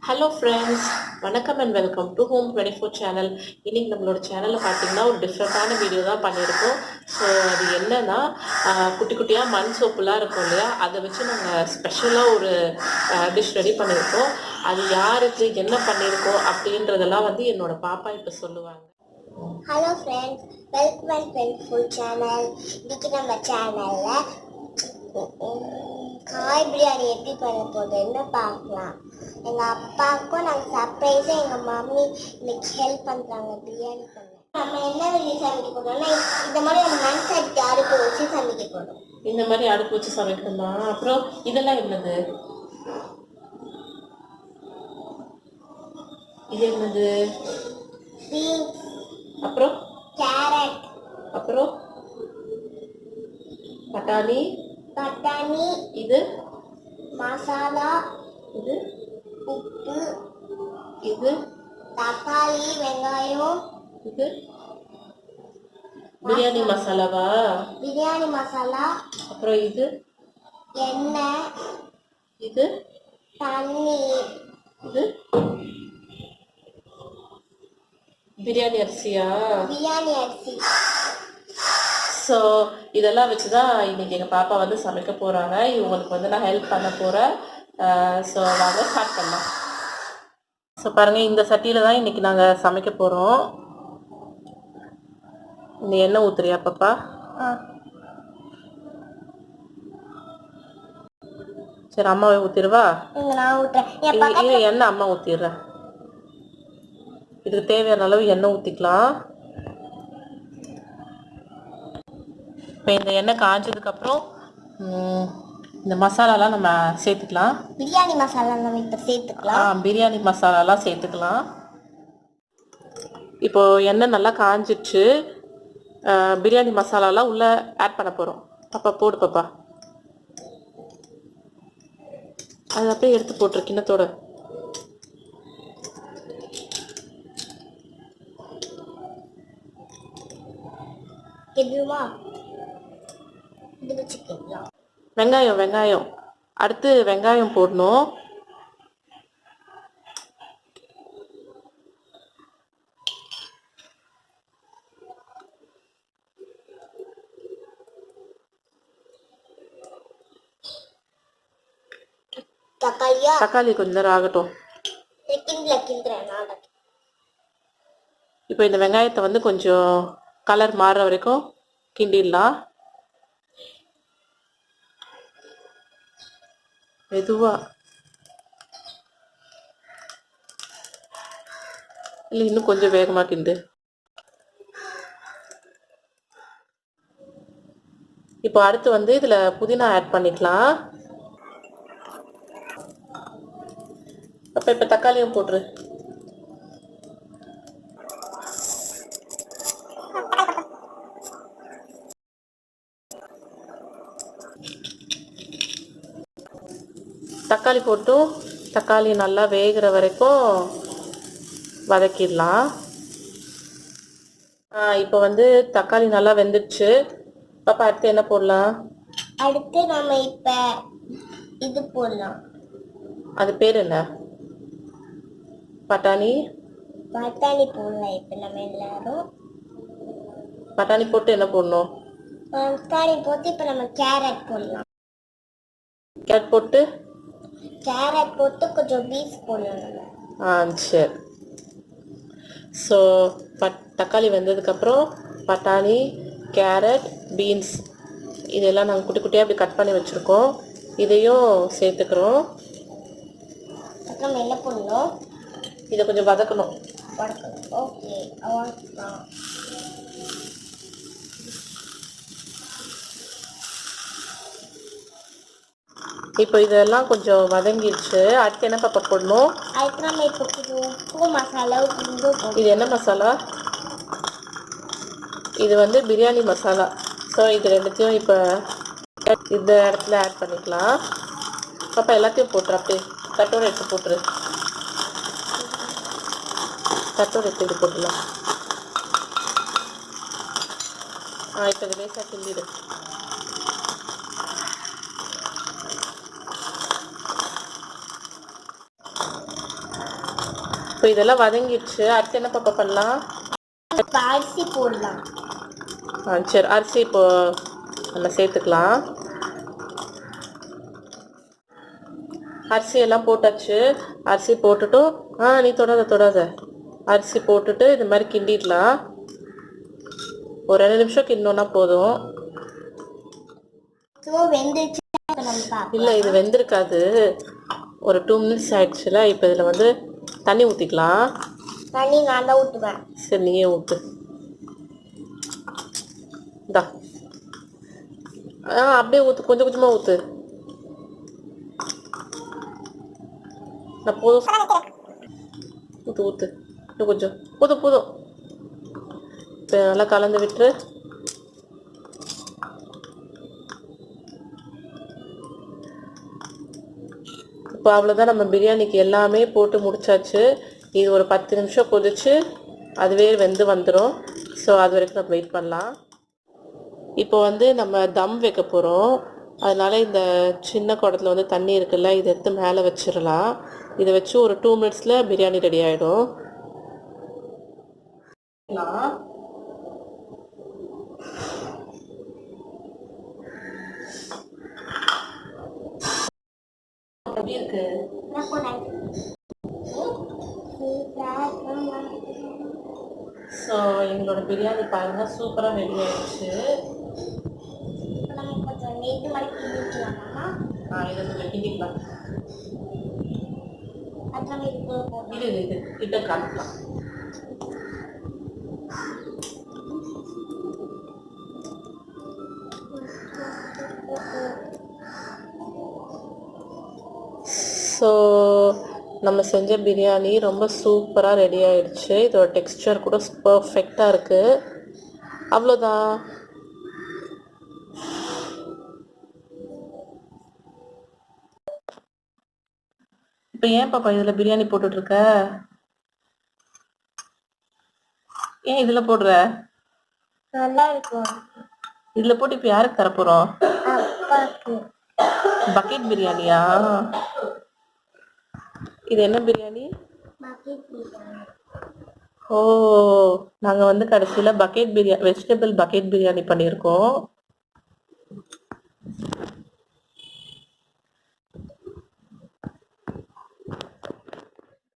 Hello friends, வணக்கம் and welcome to home 24 channel. இன்றைக்கி நம்மளோட சேனலில் பார்த்தீங்கன்னா ஒரு டிஃப்ரெண்ட்டான வீடியோ தான் பண்ணியிருக்கோம். ஸோ அது என்னென்னா, குட்டி குட்டியாக மண் சோப்புலாம் இருக்கும் இல்லையா, அதை வச்சு நாங்கள் ஸ்பெஷலாக ஒரு டிஷ் ரெடி பண்ணியிருக்கோம். அது யாருக்கு என்ன பண்ணியிருக்கோம் அப்படின்றதெல்லாம் வந்து என்னோடய பாப்பா இப்போ சொல்லுவாங்க. Hello friends, welcome to full channel. இன்னைக்கு நம்ம சேனலில் காய் பிரியாணி எப்படி பண்ண போகுதுன்னு பார்க்கலாம். எங்கள் அப்பாவுக்கும் நாங்கள் சர்ப்ரைஸாக எங்கள் மம்மி இன்னைக்கு ஹெல்ப் பண்ணுறாங்க பிரியாணி பண்ண. நம்ம என்ன வெளியே சமைக்க போகிறோம்னா, இந்த மாதிரி ஒரு மண் சட்டி அடுப்பு வச்சு சமைக்க போகிறோம். இந்த மாதிரி அடுப்பு வச்சு சமைக்கணுமா? அப்புறம் இதெல்லாம் என்னது? இது என்னது? பீன்ஸ், அப்புறம் கேரட், அப்புறம் பட்டாணி, இது மசாலா, இது உப்பு, இது தக்காளி, வெங்காயம், இது பிரியாணி மசாலாவா? பிரியாணி மசாலா, அப்புறம் இது எண்ணெய், இது தண்ணி, இது பிரியாணி அரிசியா? பிரியாணி அரிசி. ஸோ இதெல்லாம் வச்சு தான் இன்றைக்கி எங்கள் பாப்பா வந்து சமைக்க போகிறாங்க. இவங்களுக்கு வந்து நான் ஹெல்ப் பண்ண போகிறேன். ஸோ வாங்க ஸ்டார்ட் பண்ணலாம். ஸோ பாருங்கள், இந்த சட்டியில் தான் இன்றைக்கி நாங்கள் சமைக்க போகிறோம். இந்த எண்ணெய் ஊற்றுறியா பாப்பா? சரி, அம்மாவை ஊற்றிடுவா. இல்லை, எண்ணெய் அம்மா ஊற்றிடுறேன். இதுக்கு தேவையான அளவு எண்ணெய் ஊற்றிக்கலாம். இப்போ இந்த எண்ணெய் காஞ்சதுக்கப்புறம் இந்த மசாலாலாம் நம்ம சேர்த்துக்கலாம். பிரியாணி மசாலா நம்ம இப்போ சேர்த்துக்கலாம். பிரியாணி மசாலாலாம் சேர்த்துக்கலாம். இப்போது எண்ணெய் நல்லா காஞ்சிடுச்சு. பிரியாணி மசாலாலாம் உள்ளே ஆட் பண்ண போகிறோம். பாப்பா போடு பாப்பா. அது அப்படியே எடுத்து போட்டுரு கிண்ணத்தோட. வெங்காயம் அடுத்து வெங்காயம் போடணும். தக்காளி கொஞ்ச நேரம் ஆகட்டும். இப்போ இந்த வெங்காயத்தை வந்து கொஞ்சம் கலர் மாறுற வரைக்கும் கிண்டிடலாம். மெதுவா, இல்லை இன்னும் கொஞ்சம் வேகமாக கிண்டு. இப்போ அடுத்து வந்து இதில் புதினா ஆட் பண்ணிக்கலாம். அப்போ இப்போ தக்காளியும் போட்டுரு. தக்காளி போட்டும் தக்காளி நல்லா வேகிற வரைக்கும் வதக்கிடலாம். இப்போ வந்து தக்காளி நல்லா வெந்துடுச்சு. பாப்பா அடுத்து என்ன போடலாம்? அடுத்து நம்ம இப்போ இது போடலாம். அது பேர் என்ன? பட்டாணி போடலாம். இப்போ நம்ம எல்லாரும் பட்டாணி போட்டு என்ன போடணும்? பட்டாணி போட்டு இப்போ நம்ம கேரட் போடலாம். கேரட் போட்டு கொஞ்சம் பீன்ஸ் போடலாம். சரி. ஸோ தக்காளி வெந்ததுக்கப்புறம் பட்டாணி, கேரட், பீன்ஸ் இதெல்லாம் நாங்கள் குட்டி குட்டியாக அப்படி கட் பண்ணி வச்சுருக்கோம். இதையும் சேர்த்துக்கிறோம். அப்புறம் என்ன பண்ணணும்? இதை கொஞ்சம் வதக்கணும். ஓகே. இப்போ இதெல்லாம் கொஞ்சம் வதங்கிடுச்சு. அடுத்து என்ன பாப்பா போடணும்? அதுக்கு நம்ம இப்போ உப்பு மசாலா. இது என்ன மசாலா? இது வந்து பிரியாணி மசாலா. ஸோ இது ரெண்டுத்தையும் இப்போ இந்த இடத்துல ஆட் பண்ணிக்கலாம். பாப்பா எல்லாத்தையும் போட்டுரு. அப்படியே தட்டோடு எடுத்து போட்டுரு. தட்டோடு எடுத்து இது போட்டுடலாம். இப்போ இது லேசாக கிண்டிடு. இப்போ இதெல்லாம் வதங்கிடுச்சு. அடுத்து என்ன பாப்பா பண்ணலாம்? அரிசி போடலாம். சரி, அரிசி இப்போ நம்ம சேர்த்துக்கலாம். அரிசி எல்லாம் போட்டாச்சு. அரிசி போட்டுட்டும் நீ தொடாத. அரிசி போட்டுட்டு இது மாதிரி கிண்டிடலாம். ஒரு 2 நிமிஷம் கிண்டோன்னா போதும். இல்லை, இது வெந்திருக்காது. ஒரு 2 மினிட்ஸ் ஆயிடுச்சுல. இப்போ இதில் வந்து தண்ணி ஊற்றிக்கலாம். தண்ணி நான் தான் ஊற்றுவேன். சரி, நீயே ஊற்று. இந்தா அப்படியே ஊற்று, கொஞ்சம் கொஞ்சமாக ஊற்று. நான் போதும். ஊற்று இன்னும் கொஞ்சம். போதும். இப்போ நல்லா கலந்து விட்டுரு. இப்போ அவ்வளோதான், நம்ம பிரியாணிக்கு எல்லாமே போட்டு முடிச்சாச்சு. இது ஒரு 10 நிமிஷம் கொதிச்சு அதுவே வெந்து வந்துடும். ஸோ அது வரைக்கும் நம்ம வெயிட் பண்ணலாம். இப்போ வந்து நம்ம தம் வைக்க போகிறோம். அதனால் இந்த சின்ன குடத்துல வந்து தண்ணி இருக்குல்ல, இதை எடுத்து மேலே வச்சிடலாம். இதை வச்சு ஒரு 2 மினிட்ஸில் பிரியாணி ரெடி ஆகிடும். எப்படி இருக்கு? ஸோ எங்களோட பிரியாணி பாருங்க, சூப்பராக ரெடி ஆயிடுச்சு. இதை கொஞ்சம் கிண்டிக்கலாம். இது கிட்ட காமிக்கலாம். ஸோ நம்ம செஞ்ச பிரியாணி ரொம்ப சூப்பராக ரெடி ஆயிடுச்சு. இதோட டெக்ஸ்சர் கூட பர்ஃபெக்டாக இருக்குது. அவ்வளோதான். இப்போ ஏன் பாப்பா இதில் பிரியாணி போட்டுட்ருக்க? ஏன் இதில் போடுற? நல்லா இருக்கும். இதில் போட்டு இப்போ யாருக்கு தரப்போகிறோம்? பக்கெட் பிரியாணியா? இது என்ன பிரியாணி? ஓ, நாங்கள் வந்து கடைசியில் bucket biryani, vegetable bucket biryani பண்ணியிருக்கோம்.